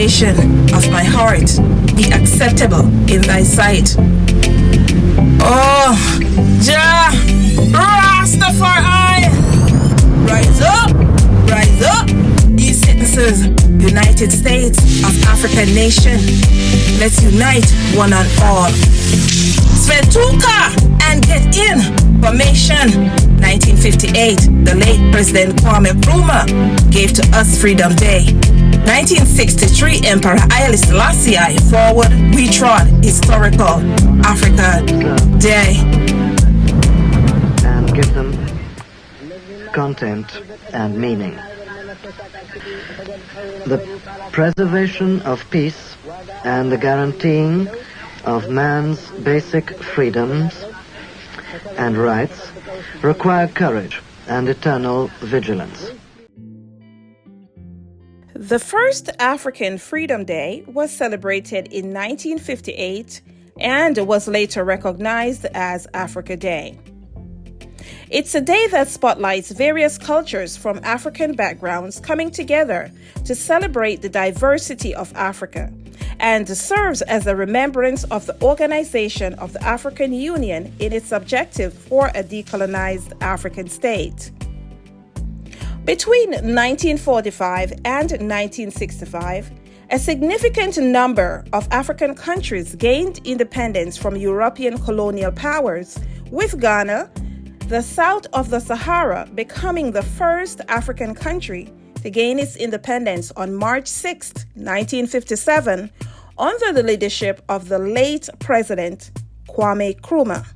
meditation of my heart be acceptable in thy sight. Oh, Jah Rastafari, rise up, ye citizens, United States of African nation. Let's unite one and all. Svetuka and get in formation. 1958, the late President Kwame Nkrumah gave to us Freedom Day. 1963, Emperor Haile Selassie forward we trod historical Africa Day. And give them content and meaning. The preservation of peace and the guaranteeing of man's basic freedoms and rights require courage and eternal vigilance. The first African Freedom Day was celebrated in 1958 and was later recognized as Africa Day. It's a day that spotlights various cultures from African backgrounds coming together to celebrate the diversity of Africa, and serves as a remembrance of the organization of the African Union in its objective for a decolonized African state. Between 1945 and 1965, a significant number of African countries gained independence from European colonial powers, with Ghana, the south of the Sahara, becoming the first African country to gain its independence on March 6, 1957, under the leadership of the late President Kwame Nkrumah.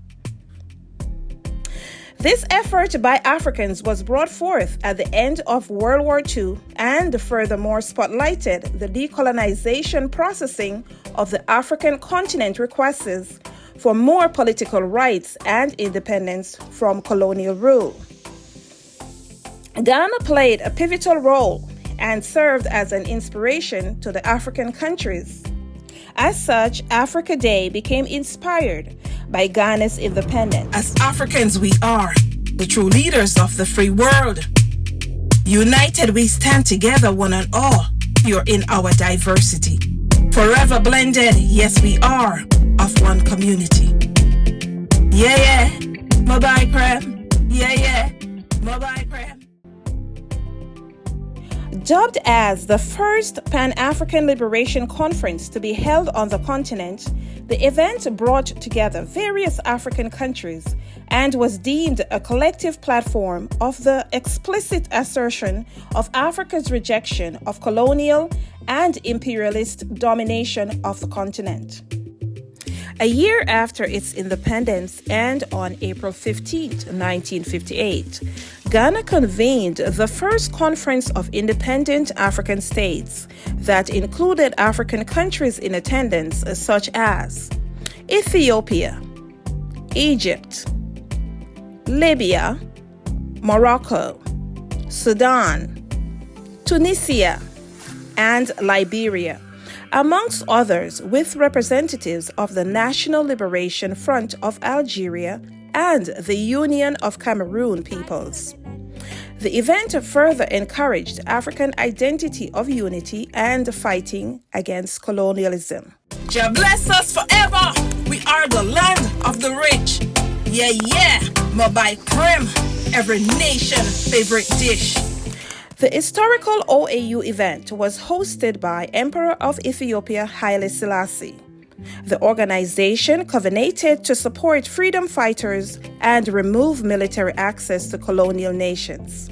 This effort by Africans was brought forth at the end of World War II and furthermore spotlighted the decolonization processing of the African continent requests for more political rights and independence from colonial rule. Ghana played a pivotal role and served as an inspiration to the African countries. As such, Africa Day became inspired by Ghana's independence. As Africans we are, the true leaders of the free world. United we stand together one and all, pure in our diversity. Forever blended, yes we are, of one community. Yeah, mobile crème. Yeah, mobile crème. Dubbed as the first Pan-African Liberation Conference to be held on the continent, the event brought together various African countries and was deemed a collective platform of the explicit assertion of Africa's rejection of colonial and imperialist domination of the continent. A year after its independence and on April 15, 1958, Ghana convened the first Conference of Independent African States that included African countries in attendance such as Ethiopia, Egypt, Libya, Morocco, Sudan, Tunisia, and Liberia, amongst others, with representatives of the National Liberation Front of Algeria and the Union of Cameroon Peoples. The event further encouraged African identity of unity and fighting against colonialism. Jah bless us forever. We are the land of the rich. Yeah, mobile crème, every nation favorite dish. The historical OAU event was hosted by Emperor of Ethiopia Haile Selassie. The organization covenanted to support freedom fighters and remove military access to colonial nations.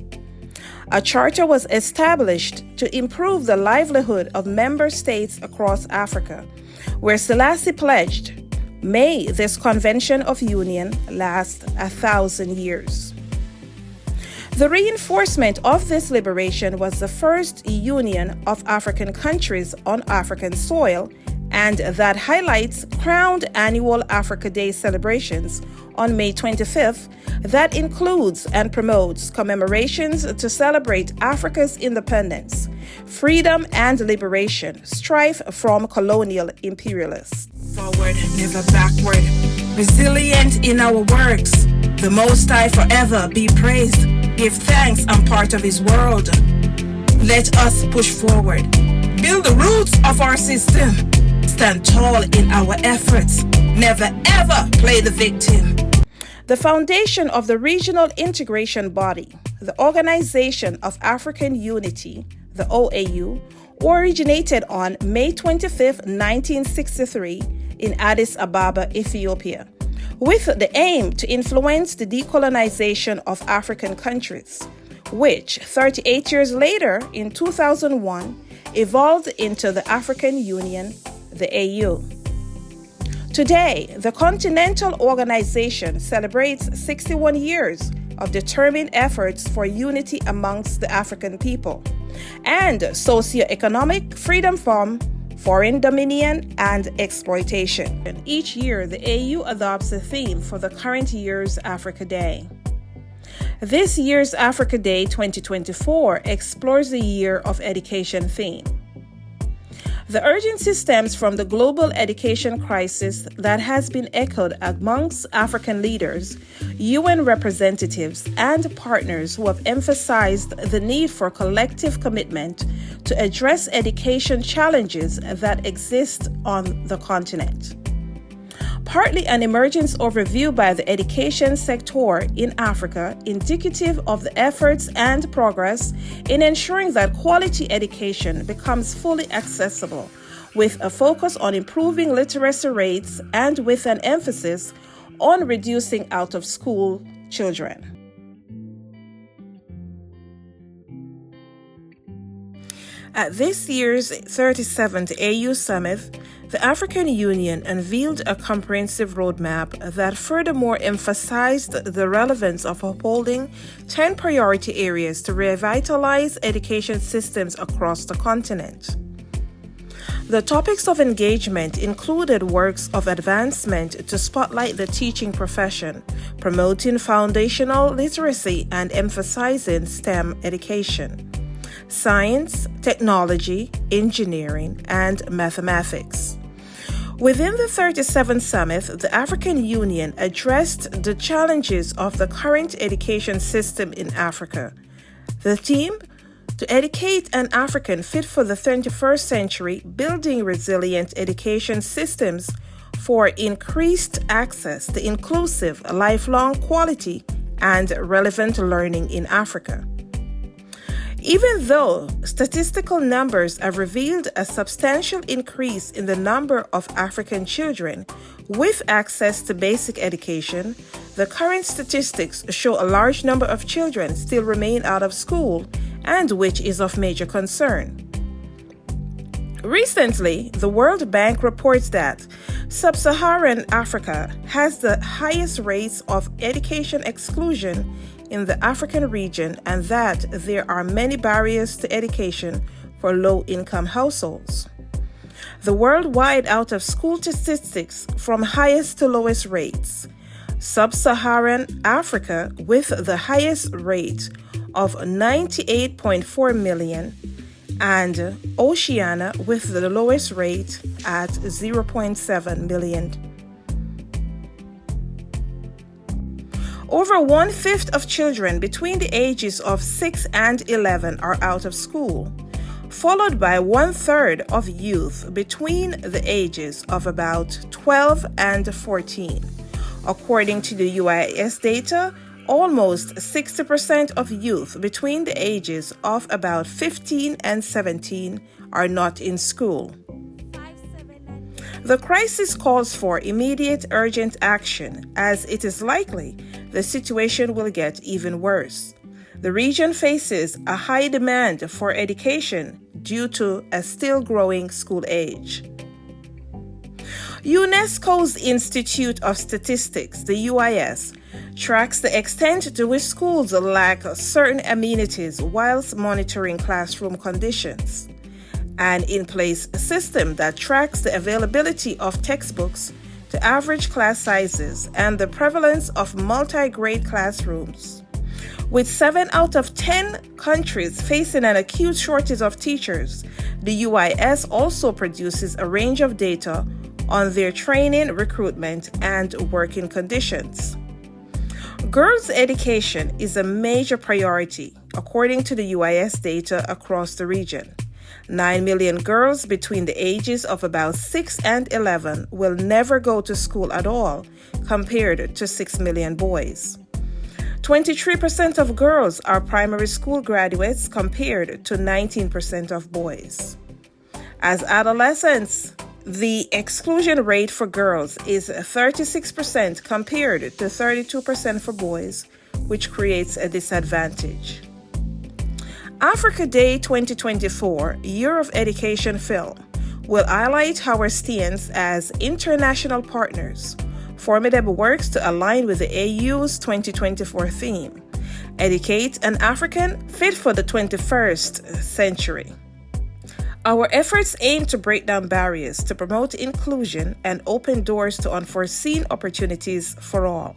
A charter was established to improve the livelihood of member states across Africa, where Selassie pledged, "May this Convention of Union last 1,000 years." The reinforcement of this liberation was the first union of African countries on African soil, and that highlights crowned annual Africa Day celebrations on May 25th that includes and promotes commemorations to celebrate Africa's independence, freedom and liberation, strife from colonial imperialists. Forward, never backward, resilient in our works, the Most High forever be praised. Give thanks, I'm part of His world. Let us push forward, build the roots of our system. Stand tall in our efforts. Never ever play the victim. The foundation of the Regional Integration Body, the Organization of African Unity, the OAU, originated on May 25, 1963 in Addis Ababa, Ethiopia, with the aim to influence the decolonization of African countries, which 38 years later, in 2001, evolved into the African Union, the AU. Today, the Continental Organization celebrates 61 years of determined efforts for unity amongst the African people and socio-economic freedom from foreign dominion and exploitation. And each year, the AU adopts a theme for the current year's Africa Day. This year's Africa Day 2024 explores the Year of Education theme. The urgency stems from the global education crisis that has been echoed amongst African leaders, UN representatives, and partners who have emphasized the need for collective commitment to address education challenges that exist on the continent. Partly an emergence overview by the education sector in Africa, indicative of the efforts and progress in ensuring that quality education becomes fully accessible, with a focus on improving literacy rates and with an emphasis on reducing out-of-school children. At this year's 37th AU Summit, the African Union unveiled a comprehensive roadmap that furthermore emphasized the relevance of upholding 10 priority areas to revitalize education systems across the continent. The topics of engagement included works of advancement to spotlight the teaching profession, promoting foundational literacy and emphasizing STEM education, science, technology, engineering, and mathematics. Within the 37th Summit, the African Union addressed the challenges of the current education system in Africa. The theme, to educate an African fit for the 21st century, building resilient education systems for increased access to inclusive, lifelong quality, and relevant learning in Africa. Even though statistical numbers have revealed a substantial increase in the number of African children with access to basic education, the current statistics show a large number of children still remain out of school, and which is of major concern. Recently, the World Bank reports that Sub-Saharan Africa has the highest rates of education exclusion in the African region, and that there are many barriers to education for low-income households. The worldwide out-of-school statistics from highest to lowest rates. Sub-Saharan Africa with the highest rate of 98.4 million, and Oceania with the lowest rate at 0.7 million. Over 1/5 of children between the ages of 6 and 11 are out of school, followed by 1/3 of youth between the ages of about 12 and 14. According to the UIS data, almost 60% of youth between the ages of about 15 and 17 are not in school. The crisis calls for immediate urgent action, as it is likely the situation will get even worse. The region faces a high demand for education due to a still growing school age. UNESCO's Institute of Statistics, the UIS, tracks the extent to which schools lack certain amenities whilst monitoring classroom conditions. An in-place system that tracks the availability of textbooks to average class sizes and the prevalence of multi-grade classrooms. With 7 out of 10 countries facing an acute shortage of teachers, the UIS also produces a range of data on their training, recruitment, and working conditions. Girls' education is a major priority, according to the UIS data across the region. 9 million girls between the ages of about 6 and 11 will never go to school at all, compared to 6 million boys. 23% of girls are primary school graduates compared to 19% of boys. As adolescents, the exclusion rate for girls is 36% compared to 32% for boys, which creates a disadvantage. Africa Day 2024 Year of Education film will highlight our stance as international partners. Formidable works to align with the AU's 2024 theme, Educate an African Fit for the 21st Century. Our efforts aim to break down barriers to promote inclusion and open doors to unforeseen opportunities for all.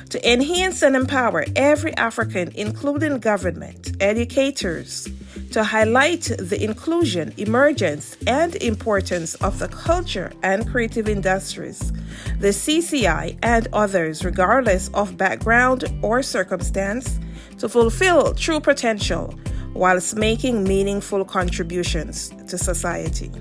To enhance and empower every African, including government, educators, to highlight the inclusion, emergence, and importance of the culture and creative industries, the CCI and others, regardless of background or circumstance, to fulfill true potential whilst making meaningful contributions to society.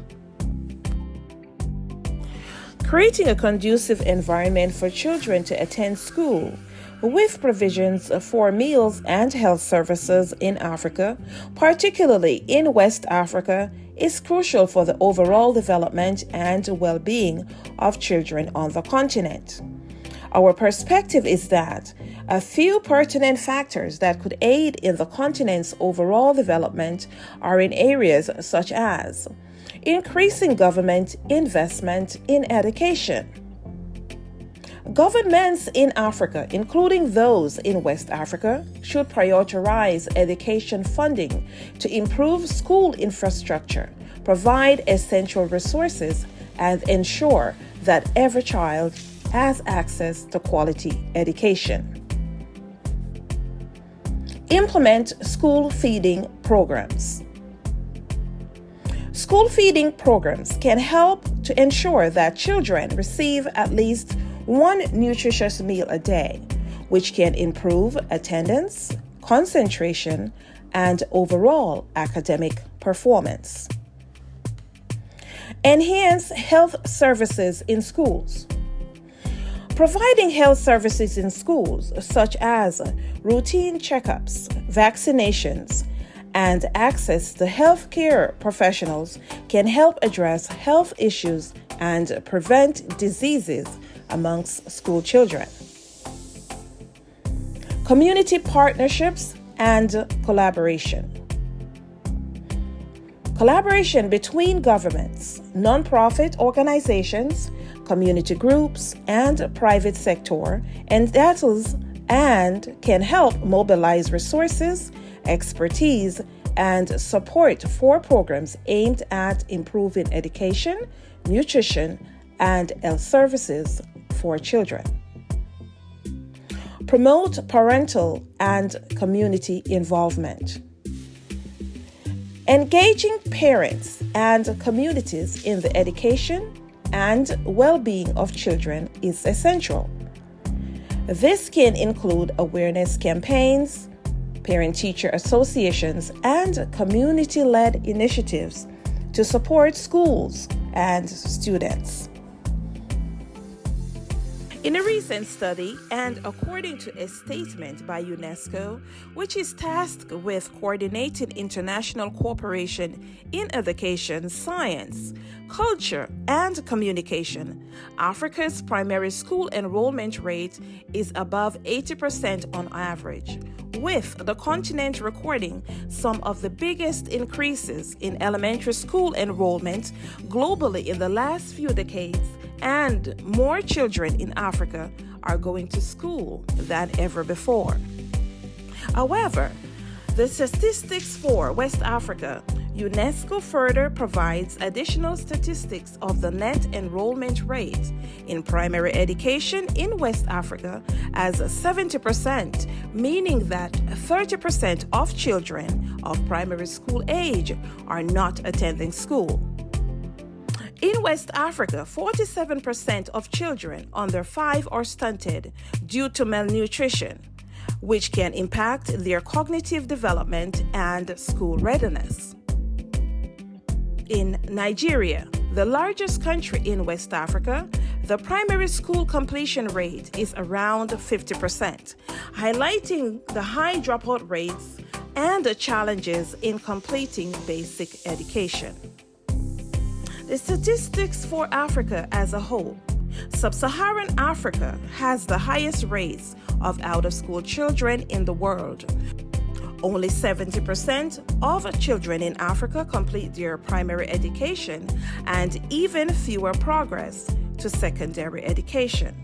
Creating a conducive environment for children to attend school with provisions for meals and health services in Africa, particularly in West Africa, is crucial for the overall development and well-being of children on the continent. Our perspective is that a few pertinent factors that could aid in the continent's overall development are in areas such as increasing government investment in education. Governments in Africa, including those in West Africa, should prioritize education funding to improve school infrastructure, provide essential resources, and ensure that every child has access to quality education. Implement school feeding programs. School feeding programs can help to ensure that children receive at least one nutritious meal a day, which can improve attendance, concentration, and overall academic performance. Enhance health services in schools. Providing health services in schools, such as routine checkups, vaccinations, and access to healthcare professionals, can help address health issues and prevent diseases amongst school children. Community partnerships and collaboration. Collaboration between governments, nonprofit organizations, community groups, and private sector entities and can help mobilize resources, expertise, and support for programs aimed at improving education, nutrition, and health services for children. Promote parental and community involvement. Engaging parents and communities in the education and well-being of children is essential. This can include awareness campaigns, parent-teacher associations, and community-led initiatives to support schools and students. In a recent study, and according to a statement by UNESCO, which is tasked with coordinating international cooperation in education, science, culture, and communication, Africa's primary school enrollment rate is above 80% on average, with the continent recording some of the biggest increases in elementary school enrollment globally in the last few decades, and more children in Africa are going to school than ever before. However, the statistics for West Africa, UNESCO further provides additional statistics of the net enrollment rate in primary education in West Africa as 70%, meaning that 30% of children of primary school age are not attending school. In West Africa, 47% of children under 5 are stunted due to malnutrition, which can impact their cognitive development and school readiness. In Nigeria, the largest country in West Africa, the primary school completion rate is around 50%, highlighting the high dropout rates and the challenges in completing basic education. The statistics for Africa as a whole. Sub-Saharan Africa has the highest rates of out-of-school children in the world. Only 70% of children in Africa complete their primary education, and even fewer progress to secondary education.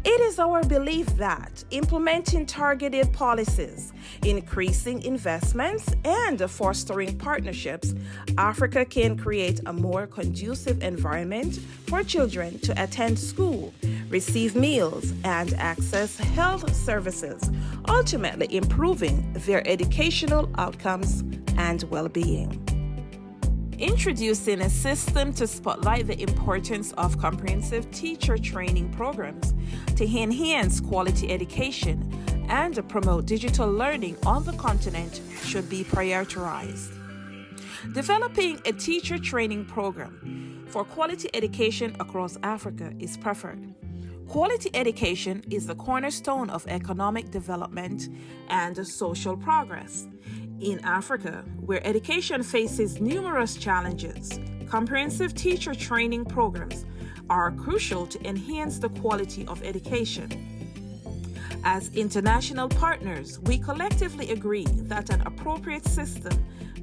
It is our belief that implementing targeted policies, increasing investments, and fostering partnerships, Africa can create a more conducive environment for children to attend school, receive meals, and access health services, ultimately improving their educational outcomes and well-being. Introducing a system to spotlight the importance of comprehensive teacher training programs to enhance quality education and promote digital learning on the continent should be prioritized. Developing a teacher training program for quality education across Africa is preferred. Quality education is the cornerstone of economic development and social progress. In Africa, where education faces numerous challenges, comprehensive teacher training programs are crucial to enhance the quality of education. As international partners, we collectively agree that an appropriate system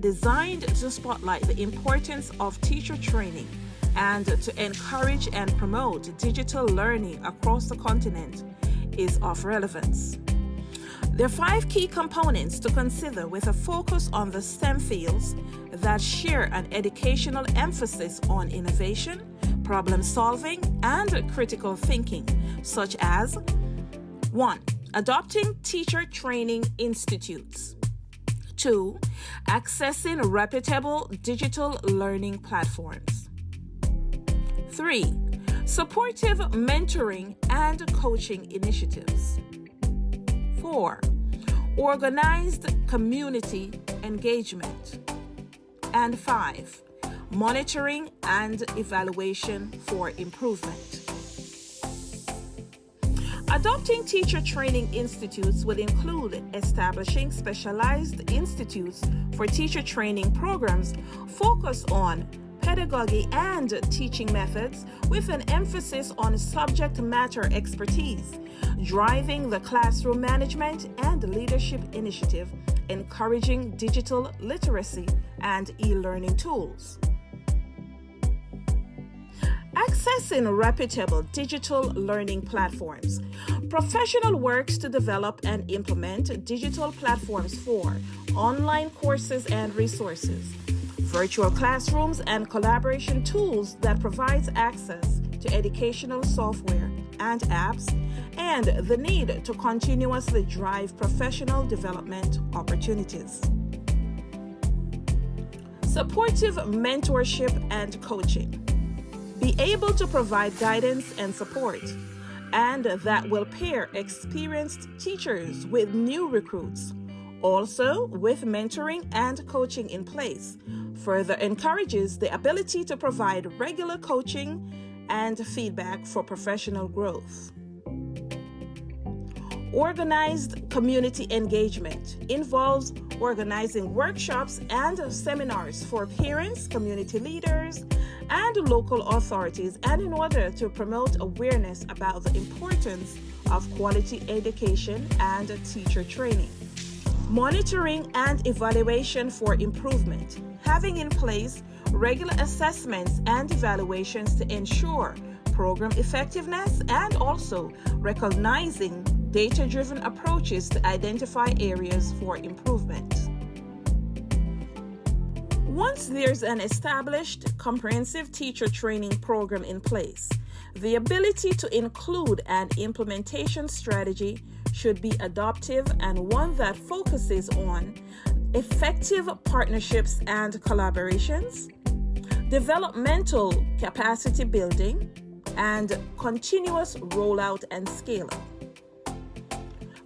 designed to spotlight the importance of teacher training and to encourage and promote digital learning across the continent is of relevance. There are 5 key components to consider with a focus on the STEM fields that share an educational emphasis on innovation, problem solving, and critical thinking, such as 1. Adopting teacher training institutes. 2. Accessing reputable digital learning platforms. 3. Supportive mentoring and coaching initiatives. 4. Organized community engagement. And 5. Monitoring and evaluation for improvement. Adopting teacher training institutes will include establishing specialized institutes for teacher training programs focused on pedagogy and teaching methods with an emphasis on subject matter expertise, driving the classroom management and leadership initiative, encouraging digital literacy and e-learning tools. Accessing reputable digital learning platforms. Professional works to develop and implement digital platforms for online courses and resources, virtual classrooms and collaboration tools that provides access to educational software and apps, and the need to continuously drive professional development opportunities. Supportive mentorship and coaching. Be able to provide guidance and support, and that will pair experienced teachers with new recruits. Also, with mentoring and coaching in place, further encourages the ability to provide regular coaching and feedback for professional growth. Organized community engagement involves organizing workshops and seminars for parents, community leaders, and local authorities, and in order to promote awareness about the importance of quality education and teacher training. Monitoring and evaluation for improvement, having in place regular assessments and evaluations to ensure program effectiveness, and also recognizing data-driven approaches to identify areas for improvement. Once there's an established comprehensive teacher training program in place, the ability to include an implementation strategy should be adaptive and one that focuses on effective partnerships and collaborations, developmental capacity building, and continuous rollout and scaling.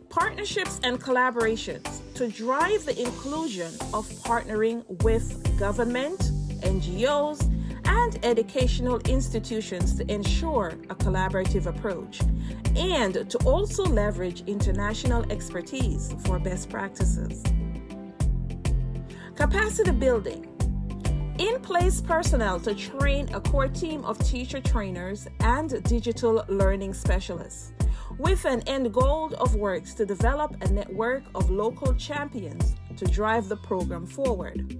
Partnerships and collaborations. to drive the inclusion of partnering with government, NGOs, and educational institutions to ensure a collaborative approach, and to also leverage international expertise for best practices. Capacity building. In-place personnel to train a core team of teacher trainers and digital learning specialists, with an end goal of works to develop a network of local champions to drive the program forward.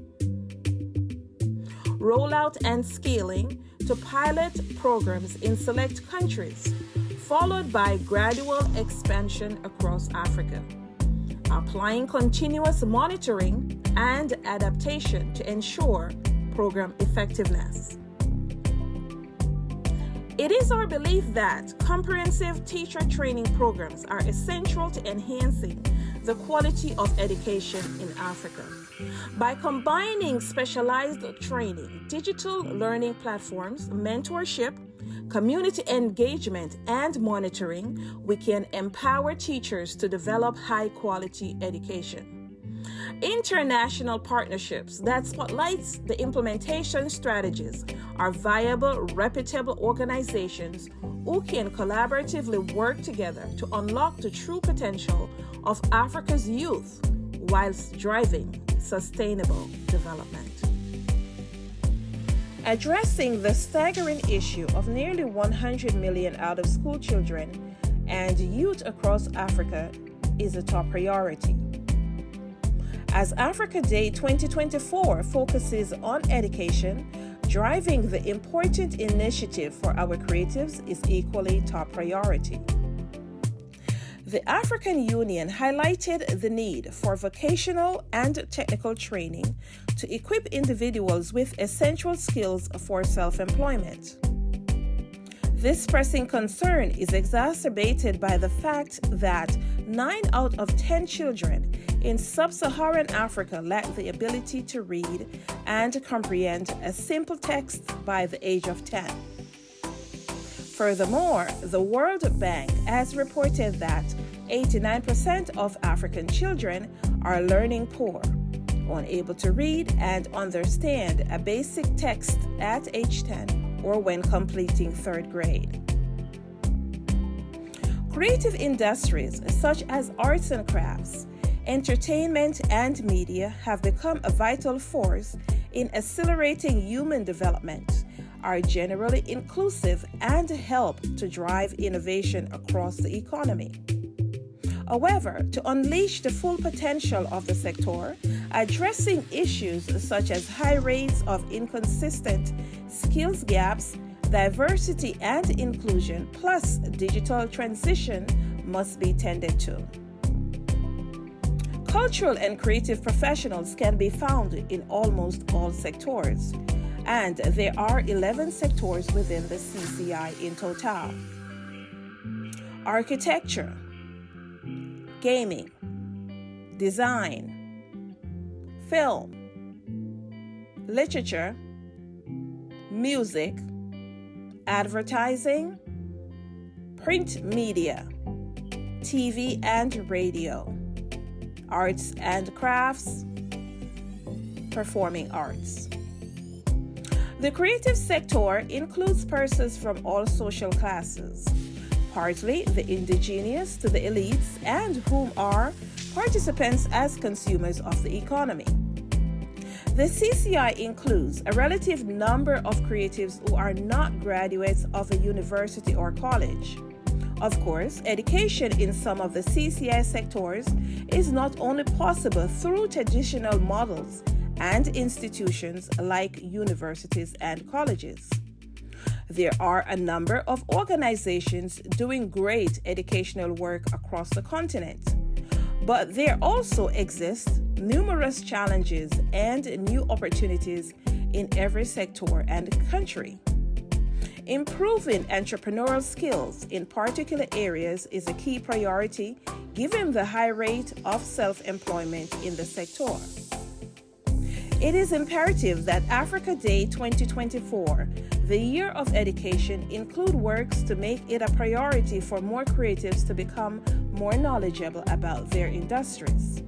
Rollout and scaling to pilot programs in select countries, followed by gradual expansion across Africa. Applying continuous monitoring and adaptation to ensure program effectiveness. It is our belief that comprehensive teacher training programs are essential to enhancing the quality of education in Africa. By combining specialized training, digital learning platforms, mentorship, community engagement, and monitoring, we can empower teachers to develop high-quality education. International partnerships that spotlights the implementation strategies are viable, reputable organizations who can collaboratively work together to unlock the true potential of Africa's youth whilst driving sustainable development. Addressing the staggering issue of nearly 100 million out-of-school children and youth across Africa is a top priority. As Africa Day 2024 focuses on education, driving the important initiative for our creatives is equally top priority. The African Union highlighted the need for vocational and technical training to equip individuals with essential skills for self-employment. This pressing concern is exacerbated by the fact that 9 out of 10 children in sub-Saharan Africa lack the ability to read and comprehend a simple text by the age of 10. Furthermore, the World Bank has reported that 89% of African children are learning poor, unable to read and understand a basic text at age 10 or when completing 3rd grade. Creative industries such as arts and crafts, entertainment, and media have become a vital force in accelerating human development, are generally inclusive, and help to drive innovation across the economy. However, to unleash the full potential of the sector, addressing issues such as high rates of inconsistent skills gaps, diversity and inclusion, plus digital transition must be tended to. Cultural and creative professionals can be found in almost all sectors, and there are 11 sectors within the CCI in total. Architecture, gaming, design, film, literature, music, advertising, print media, TV and radio, arts and crafts, performing arts. The creative sector includes persons from all social classes, partly the indigenous to the elites, and whom are participants as consumers of the economy. The CCI includes a relative number of creatives who are not graduates of a university or college. Of course, education in some of the CCI sectors is not only possible through traditional models and institutions like universities and colleges. There are a number of organizations doing great educational work across the continent, but there also exist numerous challenges and new opportunities in every sector and country. Improving entrepreneurial skills in particular areas is a key priority given the high rate of self-employment in the sector. It is imperative that Africa Day 2024, the Year of Education, include works to make it a priority for more creatives to become more knowledgeable about their industries.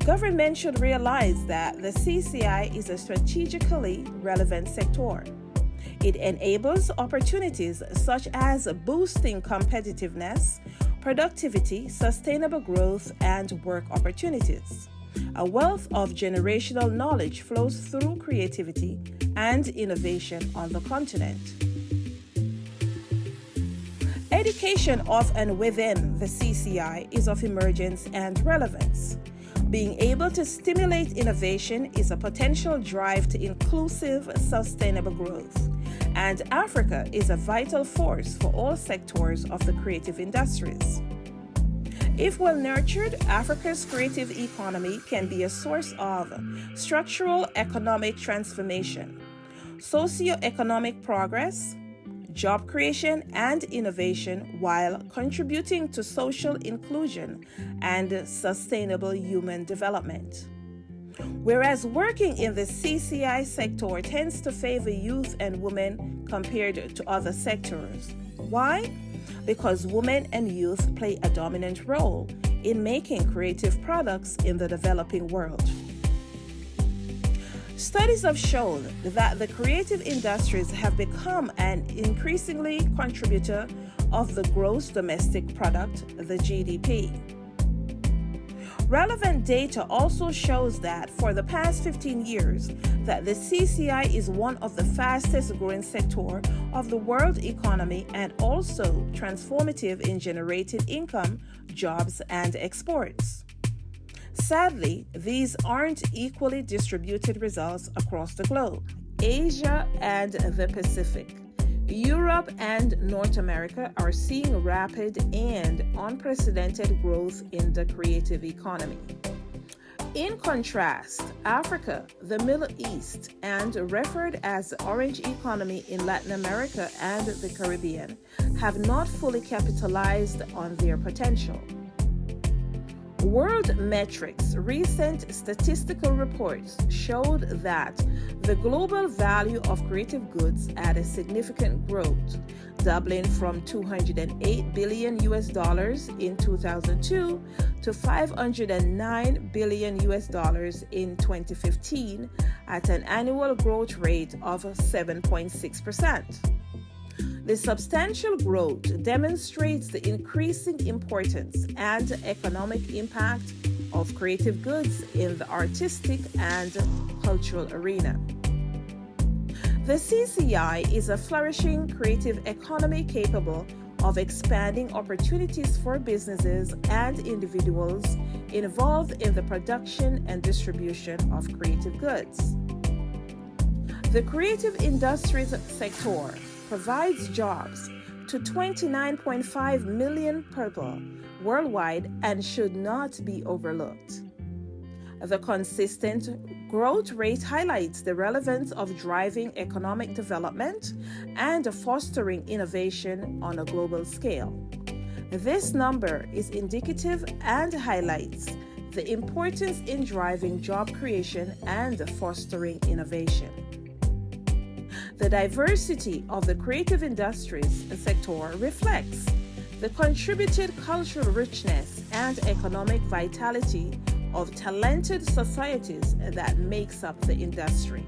Government should realize that the CCI is a strategically relevant sector. It enables opportunities such as boosting competitiveness, productivity, sustainable growth, and work opportunities. A wealth of generational knowledge flows through creativity and innovation on the continent. Education of and within the CCI is of emergence and relevance. Being able to stimulate innovation is a potential drive to inclusive, sustainable growth, and Africa is a vital force for all sectors of the creative industries. If well nurtured, Africa's creative economy can be a source of structural economic transformation, socio-economic progress, job creation, and innovation while contributing to social inclusion and sustainable human development. Whereas working in the CCI sector tends to favor youth and women compared to other sectors. Why? Because women and youth play a dominant role in making creative products in the developing world. Studies have shown that the creative industries have become an increasingly contributor of the gross domestic product, the GDP. Relevant data also shows that for the past 15 years, that the CCI is one of the fastest growing sector of the world economy and also transformative in generating income, jobs, and exports. Sadly, these aren't equally distributed results across the globe. Asia and the Pacific, Europe and North America are seeing rapid and unprecedented growth in the creative economy. In contrast, Africa, the Middle East, and referred as the orange economy in Latin America and the Caribbean, have not fully capitalized on their potential. World Metrics' recent statistical reports showed that the global value of creative goods had a significant growth, doubling from $208 billion in 2002 to $509 billion in 2015 at an annual growth rate of 7.6%. The substantial growth demonstrates the increasing importance and economic impact of creative goods in the artistic and cultural arena. The CCI is a flourishing creative economy capable of expanding opportunities for businesses and individuals involved in the production and distribution of creative goods. The creative industries sector provides jobs to 29.5 million people worldwide and should not be overlooked. The consistent growth rate highlights the relevance of driving economic development and fostering innovation on a global scale. This number is indicative and highlights the importance in driving job creation and fostering innovation. The diversity of the creative industries sector reflects the contributed cultural richness and economic vitality of talented societies that makes up the industry.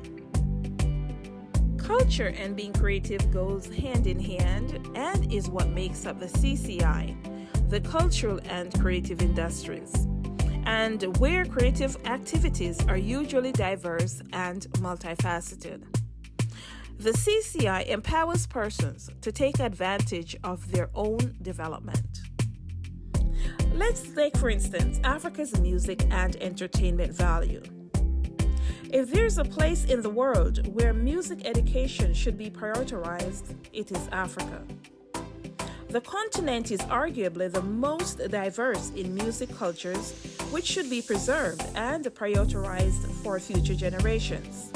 Culture and being creative goes hand in hand and is what makes up the CCI, the cultural and creative industries, and where creative activities are usually diverse and multifaceted. The CCI empowers persons to take advantage of their own development. Let's take, for instance, Africa's music and entertainment value. If there's a place in the world where music education should be prioritized, it is Africa. The continent is arguably the most diverse in music cultures, which should be preserved and prioritized for future generations.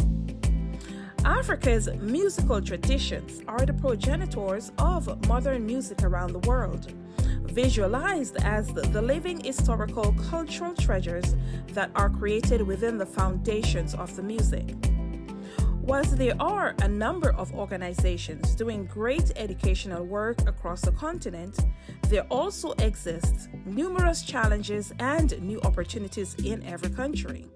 Africa's musical traditions are the progenitors of modern music around the world, visualized as the living historical cultural treasures that are created within the foundations of the music. Whilst there are a number of organizations doing great educational work across the continent, there also exist numerous challenges and new opportunities in every country.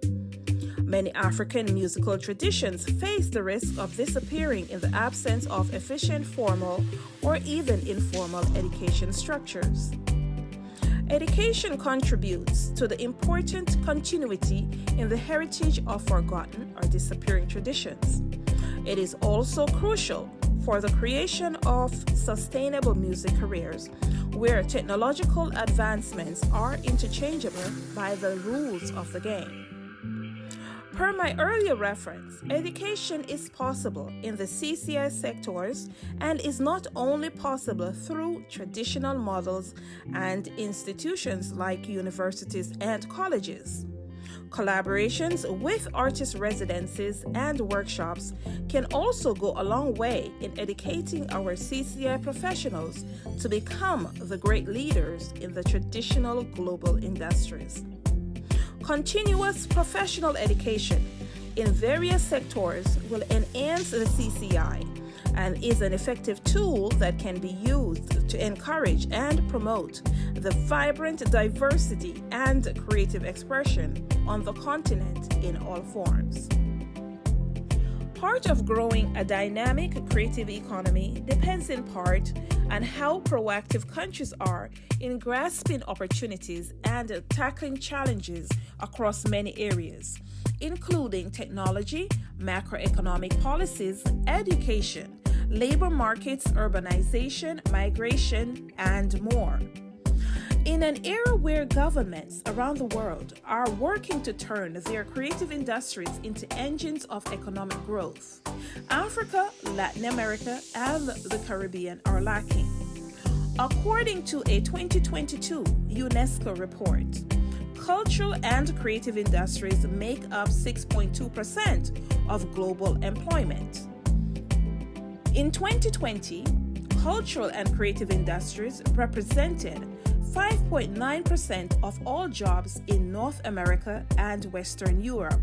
Many African musical traditions face the risk of disappearing in the absence of efficient formal or even informal education structures. Education contributes to the important continuity in the heritage of forgotten or disappearing traditions. It is also crucial for the creation of sustainable music careers where technological advancements are interchangeable by the rules of the game. Per my earlier reference, education is possible in the CCI sectors and is not only possible through traditional models and institutions like universities and colleges. Collaborations with artist residencies and workshops can also go a long way in educating our CCI professionals to become the great leaders in the traditional global industries. Continuous professional education in various sectors will enhance the CCI and is an effective tool that can be used to encourage and promote the vibrant diversity and creative expression on the continent in all forms. Part of growing a dynamic creative economy depends in part on how proactive countries are in grasping opportunities and tackling challenges across many areas, including technology, macroeconomic policies, education, labor markets, urbanization, migration, and more. In an era where governments around the world are working to turn their creative industries into engines of economic growth, Africa, Latin America, and the Caribbean are lacking. According to a 2022 UNESCO report, cultural and creative industries make up 6.2% of global employment. In 2020, cultural and creative industries represented 5.9% of all jobs in North America and Western Europe,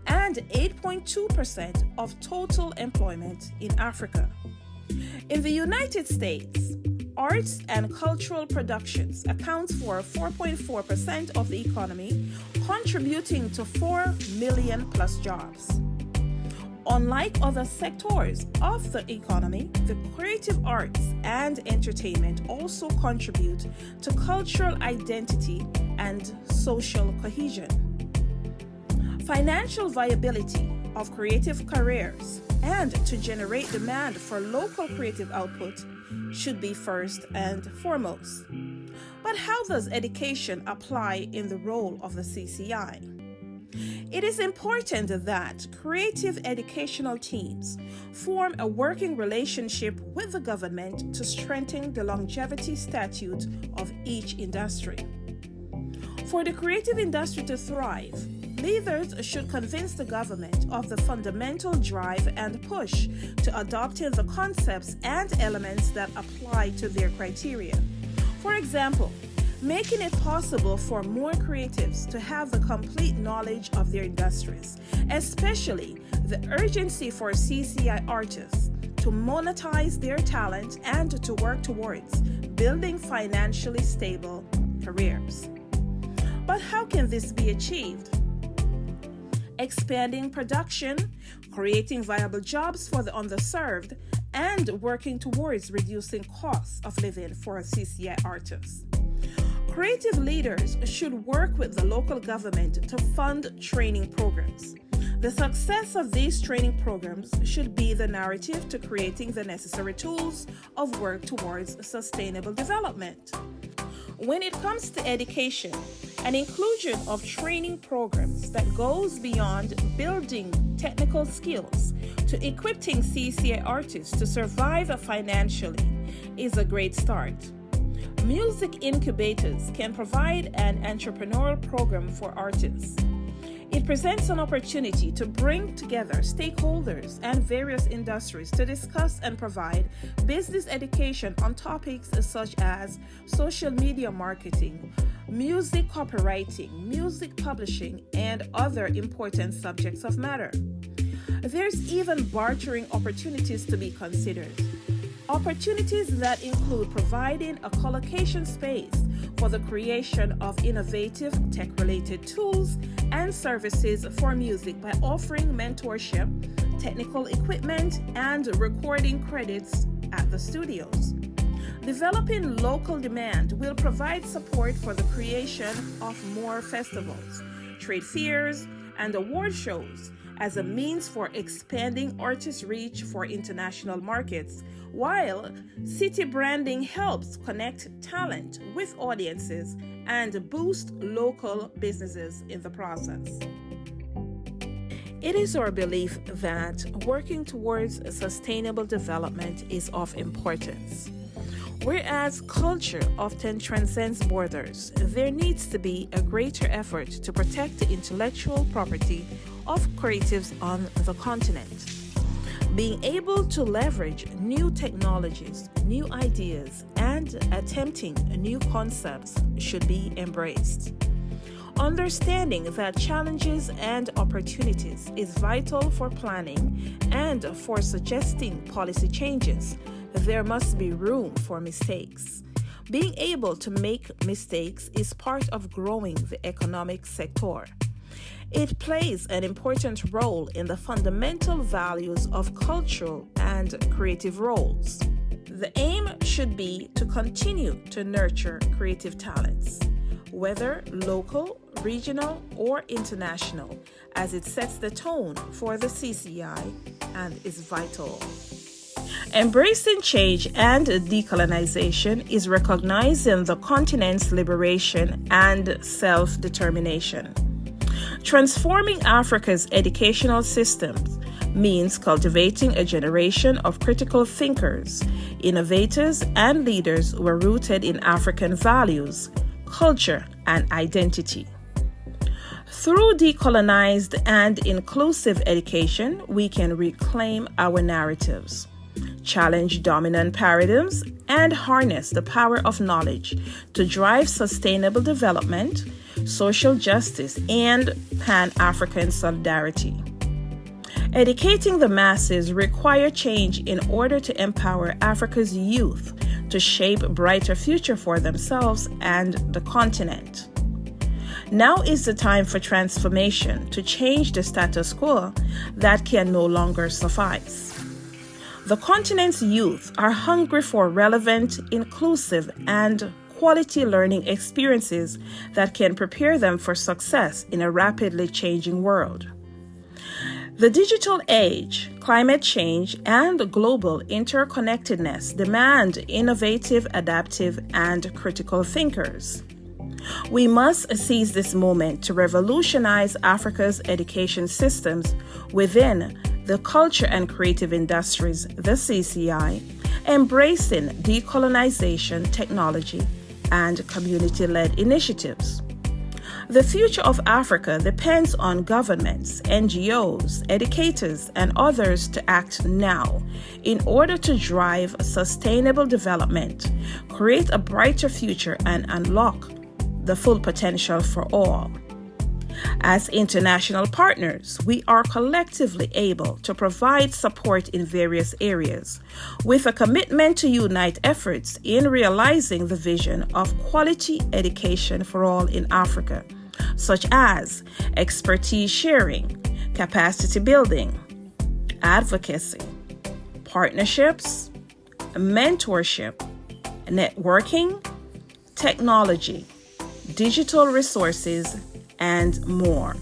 and 8.2% of total employment in Africa. In the United States, arts and cultural productions account for 4.4% of the economy, contributing to 4 million plus jobs. Unlike other sectors of the economy, the creative arts and entertainment also contribute to cultural identity and social cohesion. Financial viability of creative careers and to generate demand for local creative output should be first and foremost. But how does education apply in the role of the CCI? It is important that creative educational teams form a working relationship with the government to strengthen the longevity statute of each industry. For the creative industry to thrive, leaders should convince the government of the fundamental drive and push to adopting the concepts and elements that apply to their criteria. For example, making it possible for more creatives to have the complete knowledge of their industries, especially the urgency for CCI artists to monetize their talent and to work towards building financially stable careers. But how can this be achieved? Expanding production, creating viable jobs for the underserved, and working towards reducing costs of living for CCI artists. Creative leaders should work with the local government to fund training programs. The success of these training programs should be the narrative to creating the necessary tools of work towards sustainable development. When it comes to education, an inclusion of training programs that goes beyond building technical skills to equipping CCI artists to survive financially is a great start. Music incubators can provide an entrepreneurial program for artists. It presents an opportunity to bring together stakeholders and various industries to discuss and provide business education on topics such as social media marketing, music copywriting, music publishing, and other important subjects of matter. There's even bartering opportunities to be considered. Opportunities that include providing a collocation space for the creation of innovative tech-related tools and services for music by offering mentorship, technical equipment, and recording credits at the studios. Developing local demand will provide support for the creation of more festivals, trade fairs, and award shows as a means for expanding artist reach for international markets, while city branding helps connect talent with audiences and boost local businesses in the process. It is our belief that working towards sustainable development is of importance. Whereas culture often transcends borders, there needs to be a greater effort to protect the intellectual property of creatives on the continent. Being able to leverage new technologies, new ideas, and attempting new concepts should be embraced. Understanding that challenges and opportunities is vital for planning and for suggesting policy changes. There must be room for mistakes. Being able to make mistakes is part of growing the economic sector. It plays an important role in the fundamental values of cultural and creative roles. The aim should be to continue to nurture creative talents, whether local, regional, or international, as it sets the tone for the CCI and is vital. Embracing change and decolonization is recognizing the continent's liberation and self-determination. Transforming Africa's educational systems means cultivating a generation of critical thinkers, innovators, and leaders who are rooted in African values, culture, and identity. Through decolonized and inclusive education, we can reclaim our narratives, challenge dominant paradigms, and harness the power of knowledge to drive sustainable development, social justice, and Pan-African solidarity. Educating the masses requires change in order to empower Africa's youth to shape a brighter future for themselves and the continent. Now is the time for transformation to change the status quo that can no longer suffice. The continent's youth are hungry for relevant, inclusive, and quality learning experiences that can prepare them for success in a rapidly changing world. The digital age, climate change, and global interconnectedness demand innovative, adaptive, and critical thinkers. We must seize this moment to revolutionize Africa's education systems within the culture and creative industries, the CCI, embracing decolonization, technology, and community-led initiatives. The future of Africa depends on governments, NGOs, educators, and others to act now in order to drive sustainable development, create a brighter future, and unlock the full potential for all. As international partners, we are collectively able to provide support in various areas, with a commitment to unite efforts in realizing the vision of quality education for all in Africa, such as expertise sharing, capacity building, advocacy, partnerships, mentorship, networking, technology, digital resources, and more.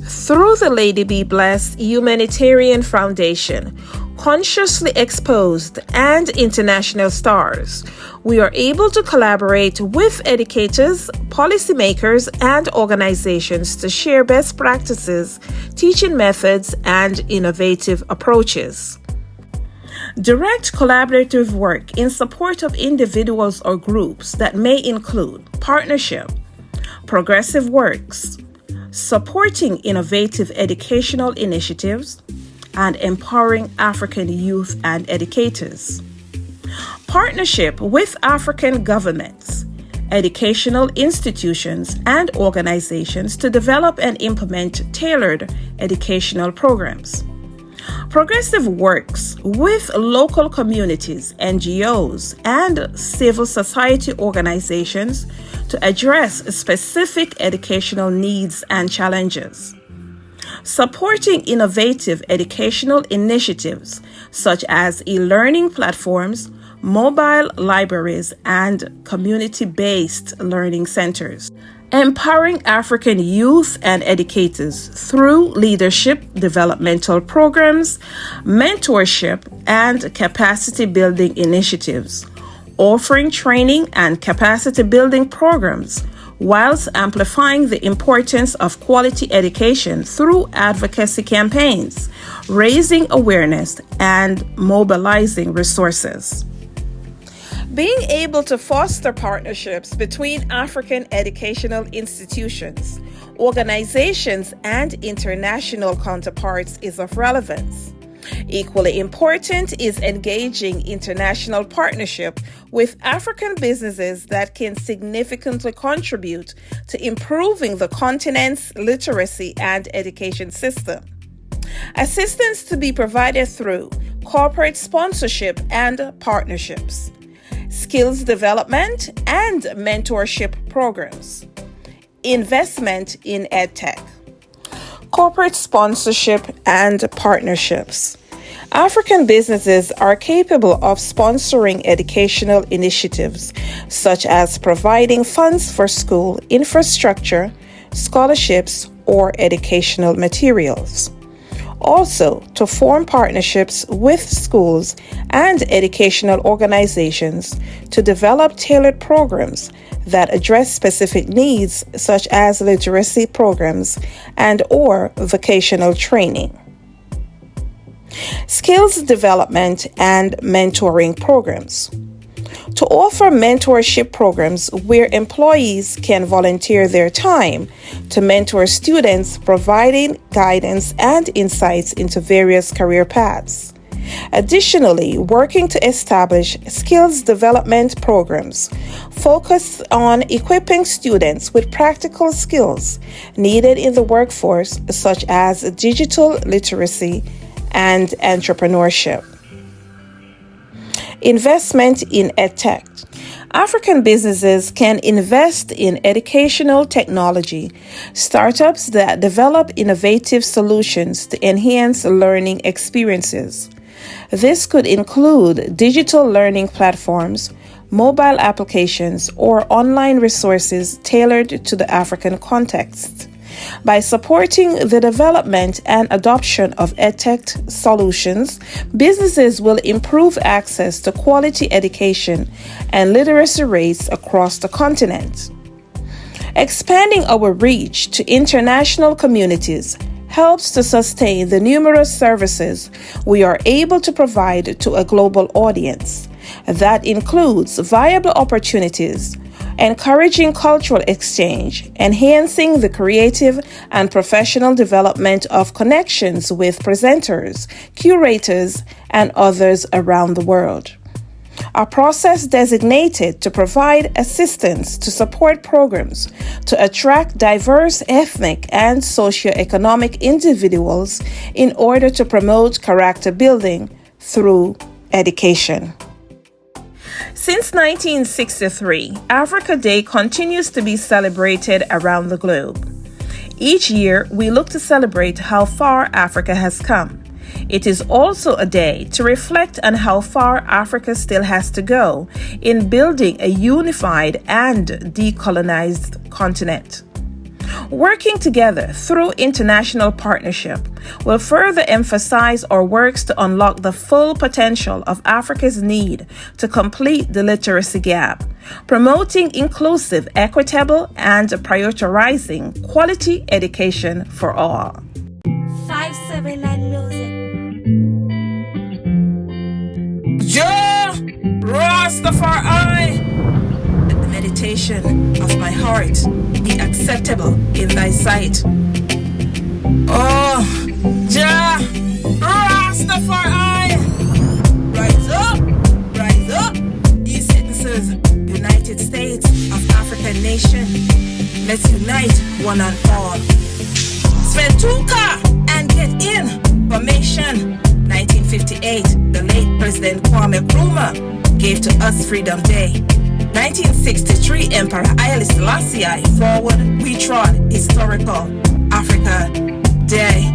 Through the Lady Be Blessed Humanitarian Foundation, consciously exposed and international stars, we are able to collaborate with educators, policymakers, and organizations to share best practices, teaching methods, and innovative approaches. Direct collaborative work in support of individuals or groups that may include partnership, progressive works, supporting innovative educational initiatives, and empowering African youth and educators. Partnership with African governments, educational institutions, and organizations to develop and implement tailored educational programs. Progressive works with local communities, NGOs, and civil society organizations to address specific educational needs and challenges. Supporting innovative educational initiatives such as e-learning platforms, mobile libraries, and community-based learning centers. Empowering African youth and educators through leadership developmental programs, mentorship, and capacity building initiatives. Offering training and capacity building programs whilst amplifying the importance of quality education through advocacy campaigns, raising awareness, and mobilizing resources. Being able to foster partnerships between African educational institutions, organizations, and international counterparts is of relevance. Equally important is engaging international partnership with African businesses that can significantly contribute to improving the continent's literacy and education system. Assistance to be provided through corporate sponsorship and partnerships, skills development and mentorship programs, investment in EdTech. Corporate sponsorship and partnerships. African businesses are capable of sponsoring educational initiatives, such as providing funds for school infrastructure, scholarships, or educational materials. Also, to form partnerships with schools and educational organizations to develop tailored programs that address specific needs such as literacy programs and/or vocational training. Skills development and mentoring programs. To offer mentorship programs where employees can volunteer their time to mentor students, providing guidance and insights into various career paths. Additionally, working to establish skills development programs focused on equipping students with practical skills needed in the workforce, such as digital literacy and entrepreneurship. Investment in EdTech. African businesses can invest in educational technology, startups that develop innovative solutions to enhance learning experiences. This could include digital learning platforms, mobile applications, or online resources tailored to the African context. By supporting the development and adoption of EdTech solutions, businesses will improve access to quality education and literacy rates across the continent. Expanding our reach to international communities helps to sustain the numerous services we are able to provide to a global audience. That includes viable opportunities, encouraging cultural exchange, enhancing the creative and professional development of connections with presenters, curators, and others around the world. A process designated to provide assistance to support programs to attract diverse ethnic and socioeconomic individuals in order to promote character building through education. Since 1963, Africa Day continues to be celebrated around the globe. Each year, we look to celebrate how far Africa has come. It is also a day to reflect on how far Africa still has to go in building a unified and decolonized continent. Working together through international partnership will further emphasize our works to unlock the full potential of Africa's need to complete the literacy gap, promoting inclusive, equitable, and prioritizing quality education for all. 579 Music. Jah Rastafari, let the meditation of my heart be acceptable in thy sight. Oh, Jah Rastafari, rise up, ye citizens, United States of African nation. Let's unite one and all. Sventuka and get in. Formation, 1958, the late President Kwame Nkrumah gave to us Freedom Day. 1963, Emperor Haile Selassie, forward we trod historical Africa Day.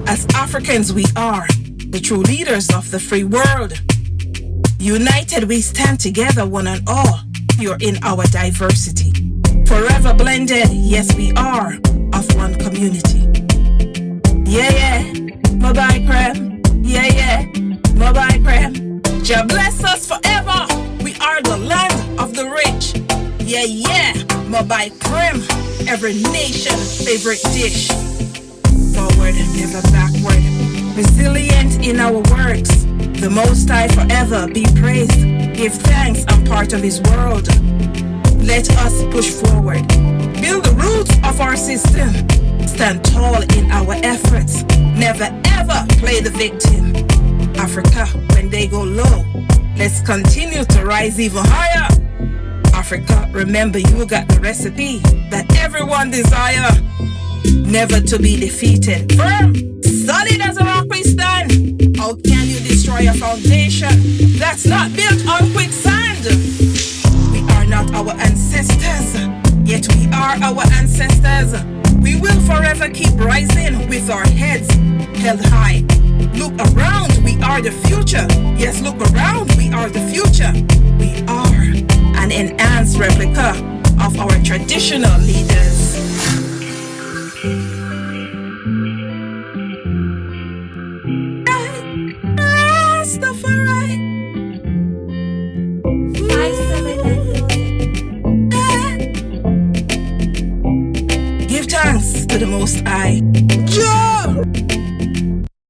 As Africans we are the true leaders of the free world. United we stand together, one and all, pure in our diversity. Forever blended, yes we are, of one community. Yeah, yeah, Mobile Creme. Yeah, yeah, Mobile Creme. Jah bless us forever. We are the land of the rich. Yeah, yeah, Mobile Creme. Every nation favorite dish. Forward, never backward. Resilient in our works. The Most High forever be praised. Give thanks, I'm part of His world. Let us push forward. Build the roots of our system. Stand tall in our efforts. Never ever play the victim. Africa, when they go low, let's continue to rise even higher. Africa, remember you got the recipe that everyone desire. Never to be defeated. Firm, solid as a rock we stand. How can you destroy a foundation that's not built on quicksand? We are not our ancestors, yet we are our ancestors. We will forever keep rising with our heads held high. Look around, we are the future. Yes, look around, we are the future. We are an enhanced replica of our traditional leaders. Rastafari. 579 music. Give thanks to the Most High. Joe!